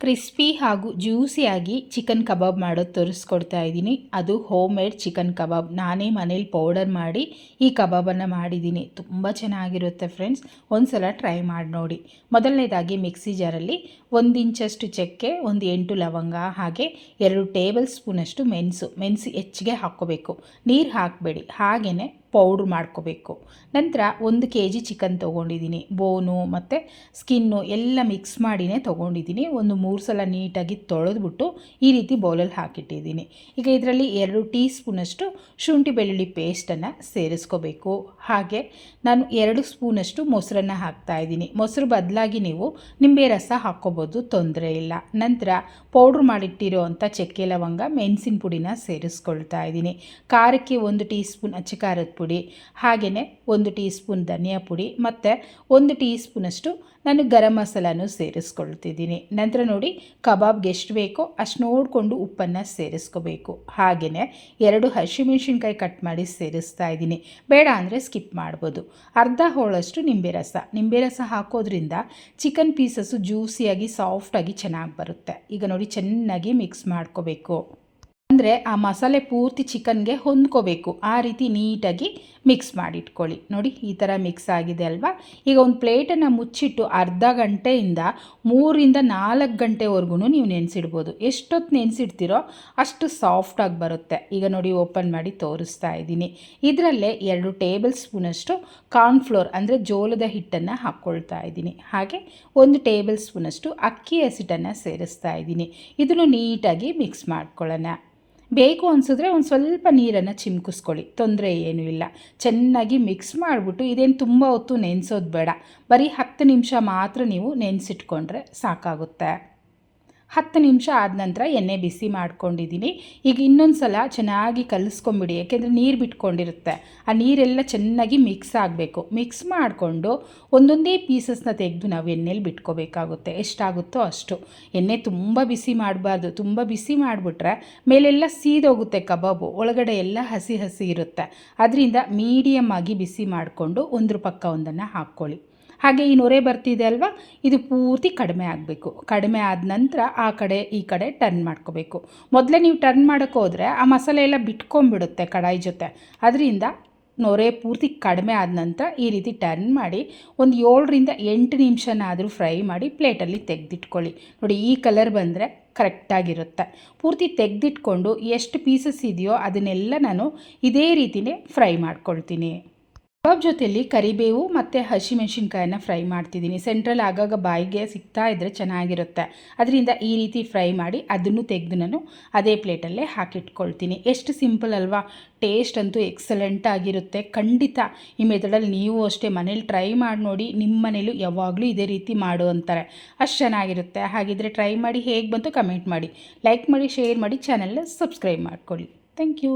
Crispy ಹಾಗೂ ಜ್ಯೂಸಿಯಾಗಿ chicken ಕಬಾಬ್ ಮಾಡೋದು ತೋರಿಸ್ಕೊಡ್ತಾ ಇದ್ದೀನಿ. ಅದು ಹೋಮ್ ಮೇಡ್ ಚಿಕನ್ ಕಬಾಬ್. ನಾನೇ ಮನೇಲಿ ಪೌಡರ್ ಮಾಡಿ ಈ ಕಬಾಬನ್ನು ಮಾಡಿದ್ದೀನಿ. ತುಂಬ ಚೆನ್ನಾಗಿರುತ್ತೆ ಫ್ರೆಂಡ್ಸ್, ಒಂದು ಸಲ ಟ್ರೈ ಮಾಡಿ ನೋಡಿ. ಮೊದಲನೇದಾಗಿ ಮಿಕ್ಸಿ ಜಾರಲ್ಲಿ 1 ಇಂಚಷ್ಟು ಚಕ್ಕೆ, 8 ಲವಂಗ, ಹಾಗೆ 2 ಟೇಬಲ್ ಸ್ಪೂನಷ್ಟು ಮೆಣಸು ಹೆಚ್ಚಿಗೆ ಹಾಕ್ಕೋಬೇಕು. ನೀರು ಹಾಕಬೇಡಿ, ಹಾಗೆಯೇ ಪೌಡ್ರ್ ಮಾಡ್ಕೋಬೇಕು. ನಂತರ 1 kg ಚಿಕನ್ ತೊಗೊಂಡಿದ್ದೀನಿ. ಬೋನು ಮತ್ತು ಸ್ಕಿನ್ನು ಎಲ್ಲ ಮಿಕ್ಸ್ ಮಾಡಿನೇ ತೊಗೊಂಡಿದ್ದೀನಿ. 3 ಸಲ ನೀಟಾಗಿ ತೊಳೆದ್ಬಿಟ್ಟು ಈ ರೀತಿ ಬೌಲಲ್ಲಿ ಹಾಕಿಟ್ಟಿದ್ದೀನಿ. ಈಗ ಇದರಲ್ಲಿ 2 ಟೀ ಸ್ಪೂನಷ್ಟು ಶುಂಠಿ ಬೆಳ್ಳುಳ್ಳಿ ಪೇಸ್ಟನ್ನು ಸೇರಿಸ್ಕೋಬೇಕು. ಹಾಗೆ ನಾನು 2 ಸ್ಪೂನಷ್ಟು ಮೊಸರನ್ನು ಹಾಕ್ತಾಯಿದ್ದೀನಿ. ಮೊಸರು ಬದಲಾಗಿ ನೀವು ನಿಂಬೆ ರಸ ಹಾಕ್ಕೋಬೋದು, ತೊಂದರೆ ಇಲ್ಲ. ನಂತರ ಪೌಡ್ರ್ ಮಾಡಿಟ್ಟಿರೋ ಅಂಥ ಚಕ್ಕೆ ಲವಂಗ ಮೆಣಸಿನ ಪುಡಿನ ಸೇರಿಸ್ಕೊಳ್ತಾ ಇದ್ದೀನಿ. ಖಾರಕ್ಕೆ 1 ಟೀ ಸ್ಪೂನ್ ಅಚ್ಚ ಖಾರದ ಪುಡಿ, ಹಾಗೆಯೇ 1 ಟೀ ಸ್ಪೂನ್ ಧನಿಯಾ ಪುಡಿ ಮತ್ತು 1 ಟೀ ಸ್ಪೂನಷ್ಟು ನಾನು ಗರಂ ಮಸಾಲನೂ ಸೇರಿಸ್ಕೊಳ್ತಿದ್ದೀನಿ. ನಂತರ ನೋಡಿ, ಕಬಾಬ್ಗೆ ಎಷ್ಟು ಬೇಕೋ ಅಷ್ಟು ನೋಡಿಕೊಂಡು ಉಪ್ಪನ್ನು ಸೇರಿಸ್ಕೋಬೇಕು. ಹಾಗೆಯೇ 2 ಹಸಿಮೆಣಸಿನ್ಕಾಯಿ ಕಟ್ ಮಾಡಿ ಸೇರಿಸ್ತಾ ಇದ್ದೀನಿ. ಬೇಡ ಅಂದರೆ ಸ್ಕಿಪ್ ಮಾಡ್ಬೋದು. ಅರ್ಧ ಹೋಳಷ್ಟು ನಿಂಬೆ ರಸ ಹಾಕೋದ್ರಿಂದ ಚಿಕನ್ ಪೀಸಸ್ಸು ಜ್ಯೂಸಿಯಾಗಿ ಸಾಫ್ಟಾಗಿ ಚೆನ್ನಾಗಿ ಬರುತ್ತೆ. ಈಗ ನೋಡಿ, ಚೆನ್ನಾಗಿ ಮಿಕ್ಸ್ ಮಾಡ್ಕೋಬೇಕು. ಅಂದರೆ ಆ ಮಸಾಲೆ ಪೂರ್ತಿ ಚಿಕನ್ಗೆ ಹೊಂದ್ಕೋಬೇಕು. ಆ ರೀತಿ ನೀಟಾಗಿ ಮಿಕ್ಸ್ ಮಾಡಿಟ್ಕೊಳ್ಳಿ. ನೋಡಿ, ಈ ಥರ ಮಿಕ್ಸ್ ಆಗಿದೆ ಅಲ್ವಾ. ಈಗ ಒಂದು ಪ್ಲೇಟನ್ನು ಮುಚ್ಚಿಟ್ಟು ಅರ್ಧ ಗಂಟೆಯಿಂದ 3 ರಿಂದ 4 ಗಂಟೆವರೆಗೂ ನೀವು ನೆನೆಸಿಡ್ಬೋದು. ಎಷ್ಟೊತ್ತು ನೆನೆಸಿಡ್ತೀರೋ ಅಷ್ಟು ಸಾಫ್ಟಾಗಿ ಬರುತ್ತೆ. ಈಗ ನೋಡಿ, ಓಪನ್ ಮಾಡಿ ತೋರಿಸ್ತಾ ಇದ್ದೀನಿ. ಇದರಲ್ಲೇ 2 ಟೇಬಲ್ ಸ್ಪೂನಷ್ಟು ಕಾರ್ನ್ಫ್ಲೋರ್ ಅಂದರೆ ಜೋಳದ ಹಿಟ್ಟನ್ನು ಹಾಕ್ಕೊಳ್ತಾ ಇದ್ದೀನಿ. ಹಾಗೆ 1 ಟೇಬಲ್ ಸ್ಪೂನಷ್ಟು ಅಕ್ಕಿ ಹಸಿಟ್ಟನ್ನು ಸೇರಿಸ್ತಾ ಇದ್ದೀನಿ. ಇದನ್ನು ನೀಟಾಗಿ ಮಿಕ್ಸ್ ಮಾಡ್ಕೊಳ್ಳೋಣ. ಬೇಕು ಅನಿಸಿದ್ರೆ ಒಂದು ಸ್ವಲ್ಪ ನೀರನ್ನು ಚಿಮ್ಕಿಸ್ಕೊಳ್ಳಿ, ತೊಂದರೆ ಏನೂ ಇಲ್ಲ. ಚೆನ್ನಾಗಿ ಮಿಕ್ಸ್ ಮಾಡಿಬಿಟ್ಟು, ಇದೇನು ತುಂಬ ಹೊತ್ತು ನೆನೆಸೋದು ಬೇಡ, ಬರೀ 10 ನಿಮಿಷ ಮಾತ್ರ ನೀವು ನೆನೆಸಿಟ್ಕೊಂಡ್ರೆ ಸಾಕಾಗುತ್ತೆ. 10 ನಿಮಿಷ ಆದ ನಂತರ ಎಣ್ಣೆ ಬಿಸಿ ಮಾಡ್ಕೊಂಡಿದ್ದೀನಿ. ಈಗ ಇನ್ನೊಂದು ಸಲ ಚೆನ್ನಾಗಿ ಕಲಿಸ್ಕೊಂಬಿಡಿ, ಯಾಕೆಂದರೆ ನೀರು ಬಿಟ್ಕೊಂಡಿರುತ್ತೆ. ಆ ನೀರೆಲ್ಲ ಚೆನ್ನಾಗಿ ಮಿಕ್ಸ್ ಆಗಬೇಕು. ಮಿಕ್ಸ್ ಮಾಡಿಕೊಂಡು ಒಂದೊಂದೇ ಪೀಸಸ್ನ ತೆಗೆದು ನಾವು ಎಣ್ಣೆಲಿ ಬಿಟ್ಕೋಬೇಕಾಗುತ್ತೆ. ಎಷ್ಟಾಗುತ್ತೋ ಅಷ್ಟು. ಎಣ್ಣೆ ತುಂಬ ಬಿಸಿ ಮಾಡಬಾರ್ದು. ತುಂಬ ಬಿಸಿ ಮಾಡಿಬಿಟ್ರೆ ಮೇಲೆಲ್ಲ ಸೀದೋಗುತ್ತೆ ಕಬಾಬು, ಒಳಗಡೆ ಎಲ್ಲ ಹಸಿ ಇರುತ್ತೆ. ಅದರಿಂದ ಮೀಡಿಯಮ್ ಆಗಿ ಬಿಸಿ ಮಾಡಿಕೊಂಡು ಒಂದ್ರ ಪಕ್ಕ ಒಂದನ್ನು ಹಾಕ್ಕೊಳ್ಳಿ. ಹಾಗೆ ಈ ನೊರೆ ಬರ್ತಿದೆ ಅಲ್ವಾ, ಇದು ಪೂರ್ತಿ ಕಡಿಮೆ ಆಗಬೇಕು. ಕಡಿಮೆ ಆದ ನಂತರ ಆ ಕಡೆ ಈ ಕಡೆ ಟರ್ನ್ ಮಾಡ್ಕೋಬೇಕು. ಮೊದಲೇ ನೀವು ಟರ್ನ್ ಮಾಡೋಕ್ಕೆ ಹೋದರೆ ಆ ಮಸಾಲೆ ಎಲ್ಲ ಬಿಟ್ಕೊಂಡ್ಬಿಡುತ್ತೆ ಕಡಾಯಿ ಜೊತೆ. ಅದರಿಂದ ನೊರೆ ಪೂರ್ತಿ ಕಡಿಮೆ ಆದ ನಂತರ ಈ ರೀತಿ ಟರ್ನ್ ಮಾಡಿ ಒಂದು 7 ರಿಂದ 8 ನಿಮಿಷನಾದರೂ ಫ್ರೈ ಮಾಡಿ ಪ್ಲೇಟಲ್ಲಿ ತೆಗೆದಿಟ್ಕೊಳ್ಳಿ. ನೋಡಿ, ಈ ಕಲರ್ ಬಂದರೆ ಕರೆಕ್ಟಾಗಿರುತ್ತೆ. ಪೂರ್ತಿ ತೆಗೆದಿಟ್ಕೊಂಡು ಎಷ್ಟು ಪೀಸಸ್ ಇದೆಯೋ ಅದನ್ನೆಲ್ಲ ನಾನು ಇದೇ ರೀತಿಯೇ ಫ್ರೈ ಮಾಡ್ಕೊಳ್ತೀನಿ. ಕಬಾಬ್ ಜೊತೆಯಲ್ಲಿ ಕರಿಬೇವು ಮತ್ತು ಹಸಿಮೆಣಸಿನ್ಕಾಯನ್ನು ಫ್ರೈ ಮಾಡ್ತಿದ್ದೀನಿ. ಸೆಂಟ್ರಲ್ ಆಗಾಗ ಬಾಯಿಗೆ ಸಿಗ್ತಾ ಇದ್ದರೆ ಚೆನ್ನಾಗಿರುತ್ತೆ. ಅದರಿಂದ ಈ ರೀತಿ ಫ್ರೈ ಮಾಡಿ ಅದನ್ನು ತೆಗೆದು ನಾನು ಅದೇ ಪ್ಲೇಟಲ್ಲೇ ಹಾಕಿಟ್ಕೊಳ್ತೀನಿ. ಎಷ್ಟು ಸಿಂಪಲ್ ಅಲ್ವಾ. ಟೇಸ್ಟ್ ಅಂತೂ ಎಕ್ಸಲೆಂಟ್ ಆಗಿರುತ್ತೆ. ಖಂಡಿತ ಈ ಮೆಥಡಲ್ಲಿ ನೀವು ಅಷ್ಟೇ ಮನೇಲಿ ಟ್ರೈ ಮಾಡಿ ನೋಡಿ. ನಿಮ್ಮ ಮನೇಲೂ ಯಾವಾಗಲೂ ಇದೇ ರೀತಿ ಮಾಡು ಅಂತಾರೆ, ಅಷ್ಟು ಚೆನ್ನಾಗಿರುತ್ತೆ. ಹಾಗಿದ್ರೆ ಟ್ರೈ ಮಾಡಿ, ಹೇಗೆ ಬಂತು ಕಮೆಂಟ್ ಮಾಡಿ, ಲೈಕ್ ಮಾಡಿ, ಶೇರ್ ಮಾಡಿ, ಚಾನಲ್ನ ಸಬ್ಸ್ಕ್ರೈಬ್ ಮಾಡ್ಕೊಳ್ಳಿ. Thank you.